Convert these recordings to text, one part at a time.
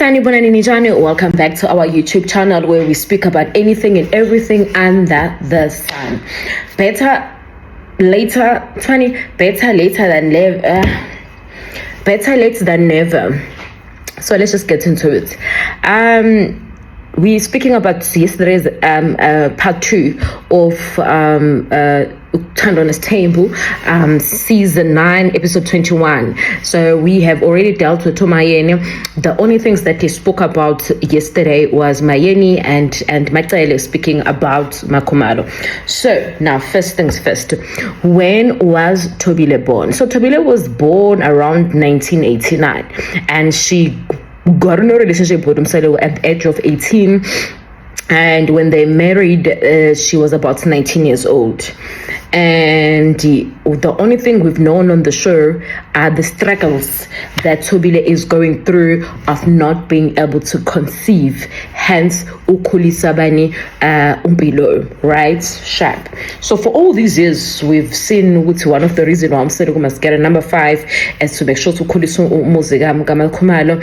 Sanibonani Nijani, welcome back to our YouTube channel where we speak about anything and everything under the sun. Better late than never. So let's just get into it. We're speaking about yesterday's part 2 of Uthanda's Table, season 9, episode 21. So we have already dealt with Mayeni. The only things that he spoke about yesterday was Mayeni and Macele speaking about Makhumalo. So now, first things first, when was Thobile born? So Thobile was born around 1989, and she got in a relationship with Umselo at the age of 18, and when they married, she was about 19 years old. And the only thing we've known on the show are the struggles that Thobile is going through of not being able to conceive, hence Ukulisabani Umpilo, right? Sharp. So for all these years, we've seen one of the reasons why I'm saying we must get a number 5 is to make sure to Kulisu Muzigam Kumalo.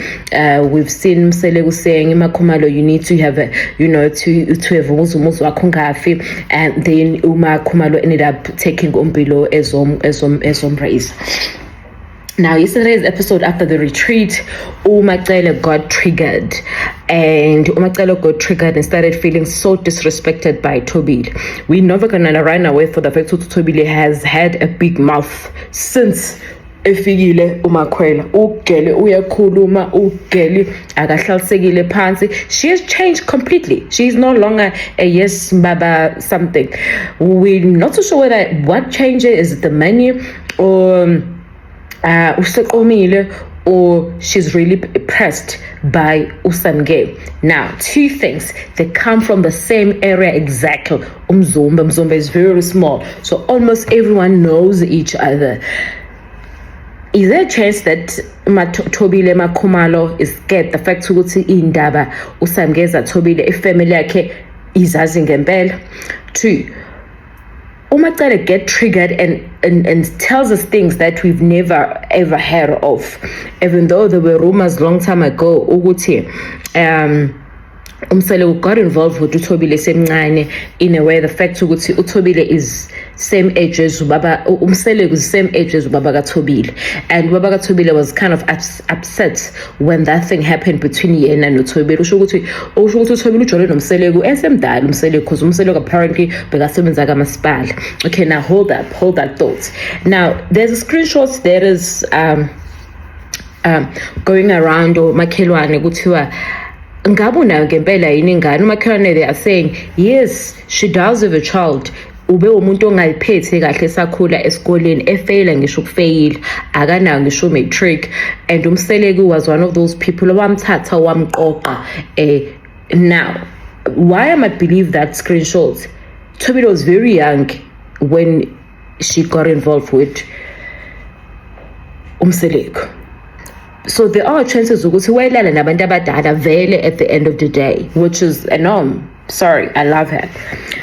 We've seen Mselegu saying Makumalo, you need to have to have Muzu Akungafi, and then Uma Kumalo ended up taking Umpilo as race. Now, yesterday's episode, after the retreat, Umacele got triggered. And Umacele got triggered and started feeling so disrespected by Thobile. We're never going to run away for the fact that Thobile has had a big mouth since efikile uMakhwela. Ugele uyakhuluma, ugele akahlalisekile phansi. She has changed completely. She's no longer a yes baba something. We're not so sure whether what changes is the menu or or she's really pressed by Usamge. Now, two things. They come from the same area exactly. Umzumba is very small, so almost everyone knows each other. Is there a chance that Thobile Makhumalo is scared the fact ukuthi indaba Usamgeza Thobile ifamily yakhe izazi ngempela? 2, Umacele get triggered and tells us things that we've never ever heard of, even though there were rumors long time ago ukuthi Umselo got involved with Thobile semncane, in a way the fact ukuthi Thobile is same age as Baba, Umselo is same age as Baba Thobile, and Baba Thobile was kind of upset when that thing happened between yena and Thobile. Usho Thobile ujole nomselo esemdala umselo because umselo apparently bekasebenza kamasipala. Okay, now hold that thought. Now there's a screenshot that is going around or makhelwane kuthiwa ngabona ngempela yini ingane umakhelwane. They are saying yes, she does have a child. Ube umuntu ongayiphethe kahle sakhula esikoleni efeyila ngisho ukufeyila akanayo ngisho matric, and Umseleki was one of those people owamthatha wamqoqa. Now why I might believe that screenshot, Thobile was very young when she got involved with Umseleki. So there are chances ukuthi wayelala nabantu abadala vele at the end of the day, which is a norm. Sorry, I love her.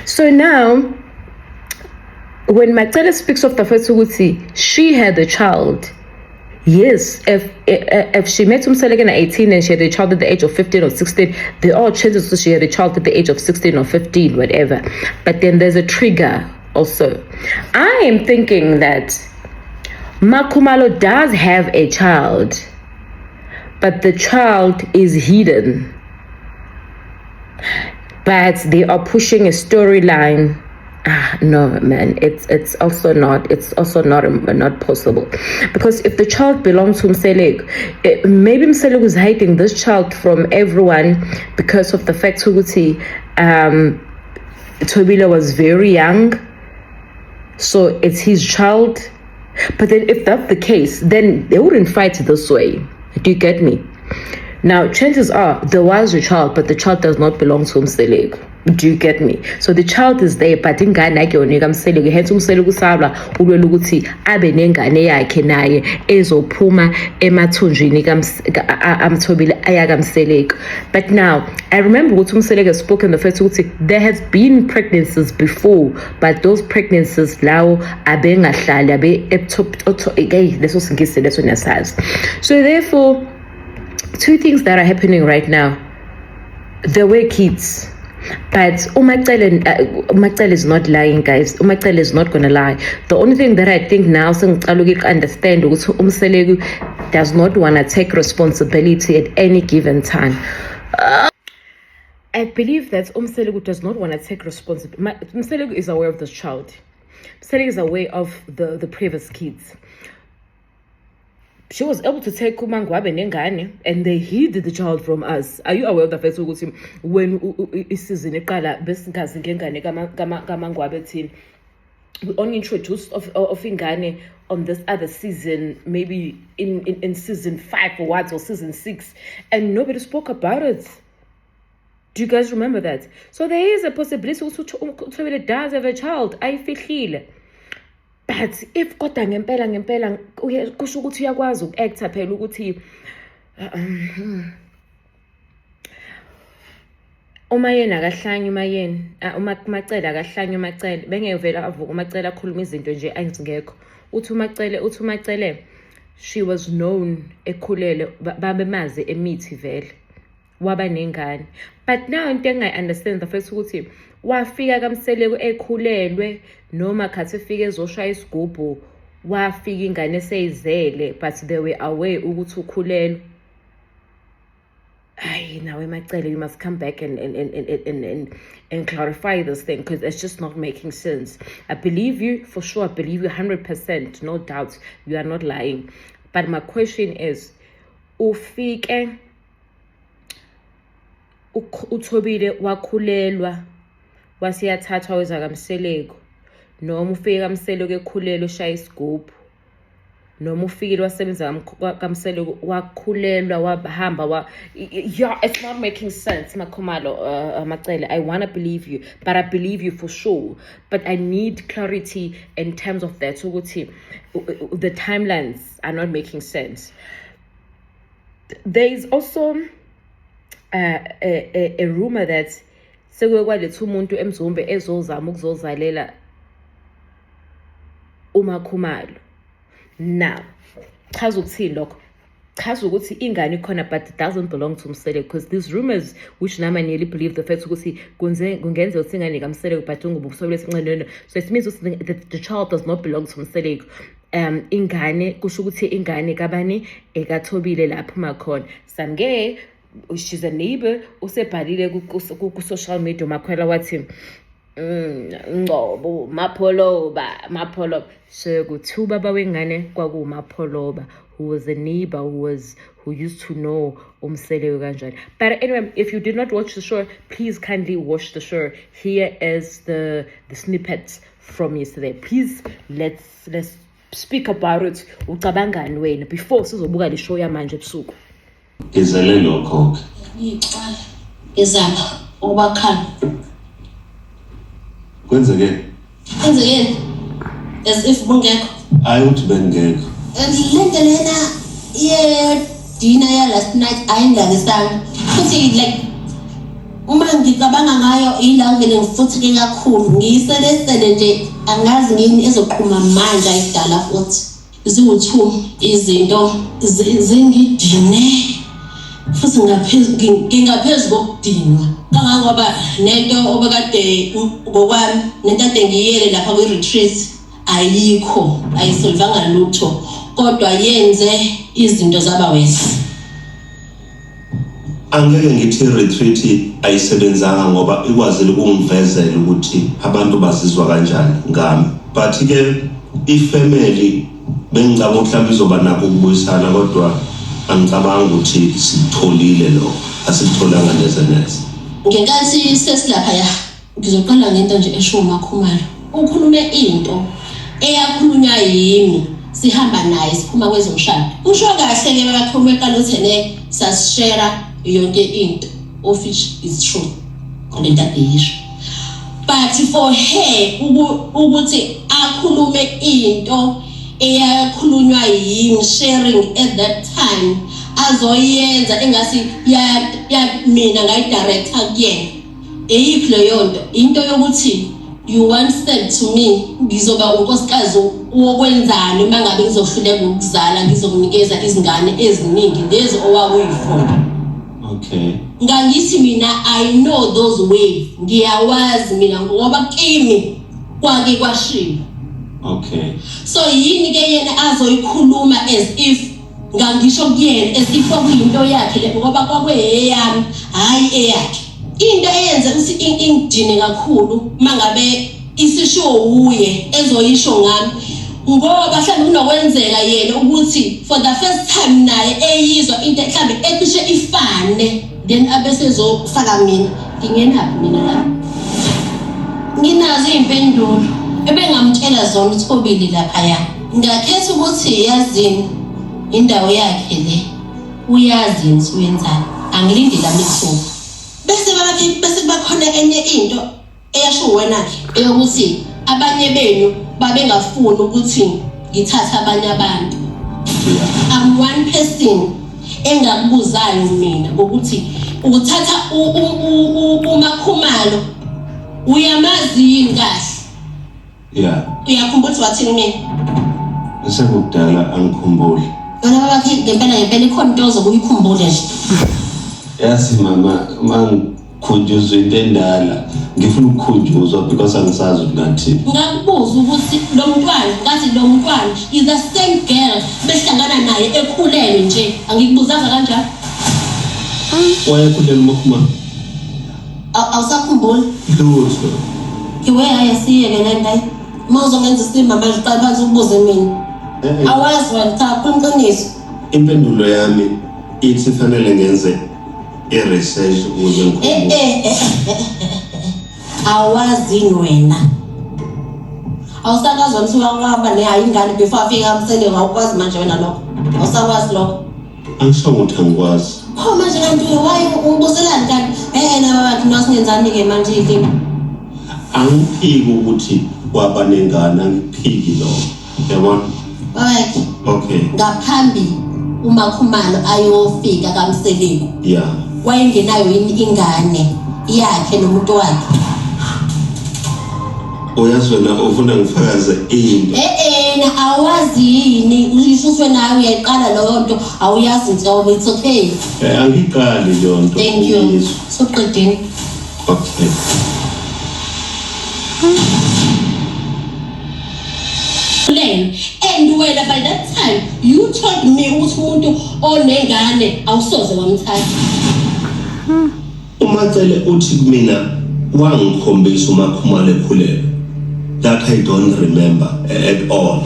So now, when Macele speaks of the first ukuthi she had a child, yes, if she met Umseleki at 18 and she had a child at the age of 15 or 16, there are chances that she had a child at the age of 16 or 15, whatever. But then there's a trigger also. I am thinking that Makhumalo does have a child, but the child is hidden. But they are pushing a storyline. No, man, it's also not possible, because if the child belongs to Umseleki, maybe Umseleki was hiding this child from everyone because of the fact that Thobile was very young, so it's his child. But then if that's the case, then they wouldn't fight this way. Do you get me? Now, chances are there was a child, but the child does not belong to Umseleki. Do you get me? So the child is there, but ingane yakhe yonika Umseleki. Hence Umseleki usalwa ulwela ukuthi abe nengane yakhe naye ezophuma emathunjini kaMthobile ayakamseleki. But now, I remember what Umseleki has spoken the first ukuthi there has been pregnancies before, but those pregnancies lawo abengahlali abe leso singisi leso nyasazi. So therefore, two things that are happening right now. There were kids, but Umacele is not lying, guys. Umacele is not gonna lie. The only thing that I think now understand is Umselegu does not want to take responsibility at any given time. I believe that Umselegu does not want to take responsibility. Umselegu is aware of this child. Umselegu is aware of the previous kids. She was able to take Kumangwabe Nengane and they hid the child from us. Are you aware of the fact that when season we only introduced of Ingane on this other season, maybe in season 5 or what, or season 6, and nobody spoke about it. Do you guys remember that? So there is a possibility to does have a child. I feel. But if kodwa ngempela kusho ukuthi uyakwazi uku-acta phela ukuthi umayeni akahlanye umayeni uMacele akahlanye uMacele bengevela avuka uMacele akhuluma izinto nje ayingekho uthi uMacele she was known ekhulele babemazi emithi vele waba nengane. But now into engayi-understand the first ukuthi wafika kaMseleko ekhulelwe noma khathi efika ezoshaya isigubhu wafika ingane eseyizele but they were aware ukuthi ukhulelwe. Ay, now Macele, you must come back and clarify this thing because it's just not making sense. I believe you for sure. I believe you 100%, no doubt. You are not lying. But my question is, ufike uThobile wakhulelwa wasiyathathwa weza kaMseleko noma ufike kaMseleko ekhulelwe ushaya isigubhu noma ufikile wasebenza kaMseleko wakhulelwa wahamba yeah, it's not making sense Makhumalo Macele. I want to believe you, but I believe you for sure, but I need clarity in terms of that. So the timelines are not making sense. There is also a rumor that sekwekwalethi umuntu eMzumbe ezozama ukuzozalela uMakhumalo. Now chaza ukuthini lokho? Chaza ukuthi ingane ikhona but it doesn't belong to Mseleko, because these rumors which nama nearly believe the fact ukuthi kungenza ukuthi ingane kaMseleko but ungubusobile esinqenene, so it means that the child does not belong to Mseleko. Ingane kusho ukuthi ingane kabani ekaThobile lapho makhona samke. She's a neighbor usebhalile ku social media makhwela wathi Ngobo Mapholoba so kuthi baba wengane kwaku Mapholoba who was a neighbor who used to know Umseleko kanjani. But anyway, if you did not watch the show, please kindly watch the show. Here is the snippets from yesterday. Please let's speak about it. Ucabangani wena before sizobuka le show yamanje ebusuku. Izele lokho Iqala izapha ubakhala kwenzeke as if bungekho hayi uthi bengekho lento lena ye dinner ya last night ayinganisanga futhi like uma ngicabanga ngayo ila vele ngifuthuke kakhulu ngiyiselesele nje angazi ngini ezoqhuma manje ayidala futhi ziwu2 izinto zingidine futhi ngingaphezu kokudinwa kangangoba nento obekade ngokwami nento ade ngiyele lapha kwi-retreat ayikho ayisolvanga lutho kodwa yenze izinto zaba wesi. Angeke ngithi retreat ayisebenzanga ngoba ikwazile ukungivezela ukuthi abantu bazizwa kanjani ngami, but ke ifamily bengicabanga mhlawumbe izoba nakho ukubuyisana kodwa angicabanga ukuthi sitholile lo asitholanga neze. Ngenkathi sesilapha ya ngizoqala ngento nje esho uMakhumalo ukhulume into eyakhulunywa yimi sihamba naye siphuma kwezomshado usho kahle ke bakakhuluma eqala uthene sasishare yonke into of which is true konenta deyisho, but for her ukuthi akhulume into eyakhulunywa yimi sharing at that time azoyenza engasi ya mina ngayidirector kuyena eyiphi leyo nto into yokuthi you once said to me ngizoba unkosikazi wokwenzani uma ngabe ngizohluleka ukuzala ngizokunikeza izingane eziningi lezi owakuyifuna. Okay. Ngangithi mina I know those ways. Ngiyawazi mina ngoba kimi kwake kwashiya. Okay. So yini ke yena azoyikhuluma as if ngangisho kuyena as if kwakuyinto yakhe le ngoba kwakweyami hayi eyakhe. Into eyenza ukuthi ingidine kakhulu mangabe isisho uye ezoyisho ngami ngoba mhlawumbe kunokwenzeka yena ukuthi for the first time naye eyizwa into mhlawumbe ecishe ifane then abesezofaka mina ngingenaphi mina la nginazo izimpendulo ebengamtshela zona uThobile lapha ya ngakhetha ukuthi yazini indawo yakhe le uyazi ukuthi wenzani angilindi la mithuko bese bakhona enye into eyasho wena ke eyokuthi abanye benu babengafuni ukuthi ngithathe abanye abantu. I'm one person engakubuzayo mina ukuthi ukuthatha uMakhumalo uyamazi yini kahle? Yeah. Uyakhumbula ukuthi wathini mina? Esekudala angikhumbuli. Yona baba ngempela ikhona into ozokuyikhumbula nje. Yazi mama mangkhunjuzwe into endala ngifuna ukukhunjuzwa because angisazi ukuthi ngakubuza ukuthi lo mntwana is the same girl behlangana naye ekhulele nje angikubuzanga kanjani wayekhulele uMakhumalo awusakhumbula lutho kiwe ayasiyeke le ndayi mawuzongenza isima manje qala phansi ubuze mina awazi wena cha qiniso impendulo yami ithi fanele ngenze research ukuze ngikhumbule awazini wena awusakazwa ukuthi wakaba nehayi ingane before afika amsele ngawukwazi manje wena lokho awusakwazi lokho angisho ukuthi angikwazi manje kanti waye ubuzelani kanti na baba nosingenzani ke manje yini angiphiki ukuthi kwaba nengane angiphiki lokho yabona right okay ngaphambi uMakhumalo ayofika kaMseleko yeah wayengenayo yini ingane yakhe nomuntu wakhe uyazi wena ufuna ngifakaze into na awazi yini uyishuswe nawe uyayiqala leyo nto awuyazi nhloko it's okay angiqali leyo nto thank you soqedeni okay and wena by that time you told me ukuthi umuntu onengane awusoze wamthatha uMacele uthi kumina wangikhombisa uMakhumalo ekhulelwe that I don't remember at all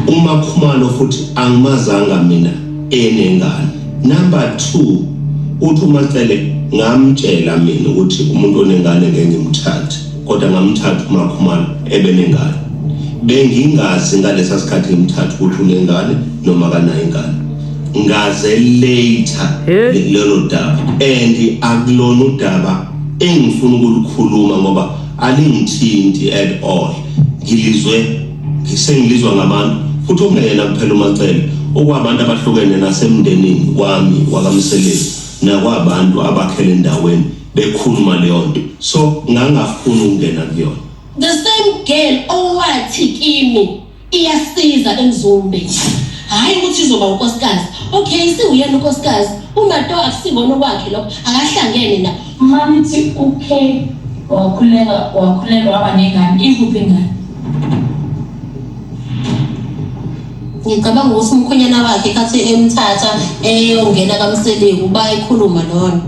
uMakhumalo futhi angimazanga mina enengane number 2 uthi uMacele ngamtshela mina ukuthi umuntu onengane ngeke ngimthathe kodwa ngamthatha uMakhumalo ebenengane bengingazi ngalesa sikhathi ngimthatha ukuthi unengane noma kanayo ingane ngaze later lelo daba and akulona udaba engifuna ukulikhuluma ngoba alingithinti at all ngilizwe ngisengilizwa ngabantu futhi okungena kuphela uMacele okwabantu abahlukene nasemndenini wami wakaMseleko nakwabantu abakhele endaweni bekhuluma leyo nto so ngangafuni ukungena kuyona the same girl owathi kimi iyasiza eMzumbe hayi ukuthi izoba unkosikazi okay siuyena unkosikazi uMato akusibona kwakhe lokho akahlangene na mamithi okay wakhulelwa waba nengane ikuphi ingane ngicabanga ukuthi umkhonyana wakhe khathi emthatha eyongena kaMseleko bayikhuluma lona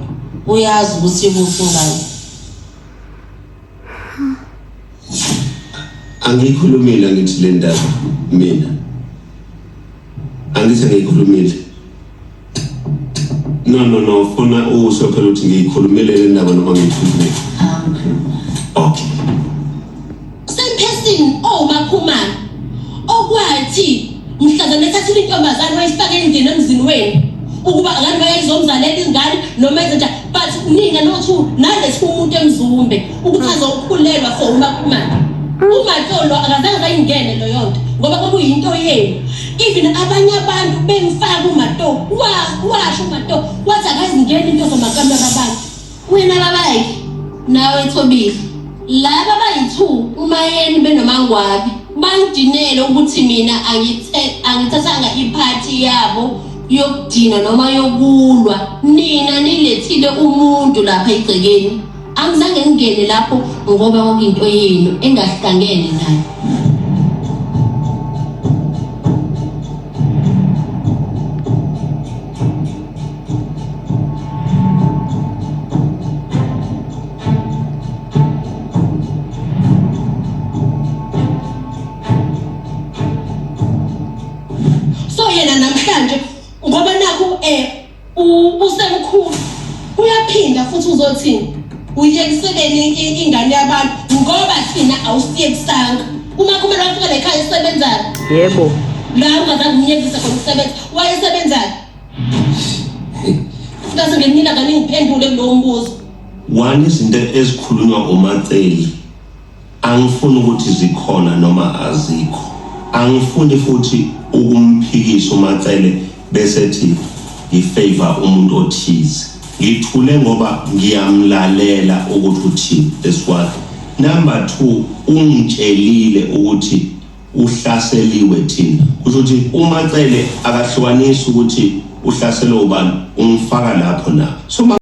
uyazi ukuthi ikuphi ingane angikhulumile ngithi le ndaba mina angithi ngiyikhulumile no ufuna usho phela ukuthi ngiyikhulumile le ndaba noma ngiyikhulumile okay same person Makhumalo okwathi mhlazana ethathile intombazane wayifaka endlini emzini wenu ukuba ngani bayizomzalela izingane noma izinja but nina nothu nalethu umuntu eMzumbe ukuthi azokhulelwa for uMakhumalo uMatolo akazange bayingene lo yonto ngoba kwakuyinto yenu even abanye abantu bemfaka uMato washo uMato wathi akazingene into zomakamera abantu wena babayike nawe Thobile laba bayi2 umayeni benomangwabi bangidinele ukuthi mina angithathanga iphathi yabo yokudina noma yokulwa. Nina nilethile umuntu lapha egcekeni, angizange ngingene lapho ngoba kwakuyinto yenu engahlangene nayo. So yena namhlanje ngoba nakho usemkhulu uyaphinda futhi uzothini uyekiseleni ingane yabantu ngoba thina awusiyekisanga. Uma kumele wafika la ekhaya isebenzayo. Yebo. La ungazange unyekise khona ukusebenza wayesebenzayo. Bese ngenina kani ngiphendule kulo mbuzo. One izinto ezikhulunywa uMatseli angifuni ukuthi zikhona noma azikho. Angifuni futhi ukumphikisa uMatsele bese thi ifavor umuntu othize. Ngithule ngoba ngiyamlalela ukuthi uthini. That's one. Number 2, ungitshelile ukuthi uhlaseliwe thina. Kusho ukuthi uMatsele akahlukanisi ukuthi uhlaselwe ubani, umfaka lapho na. So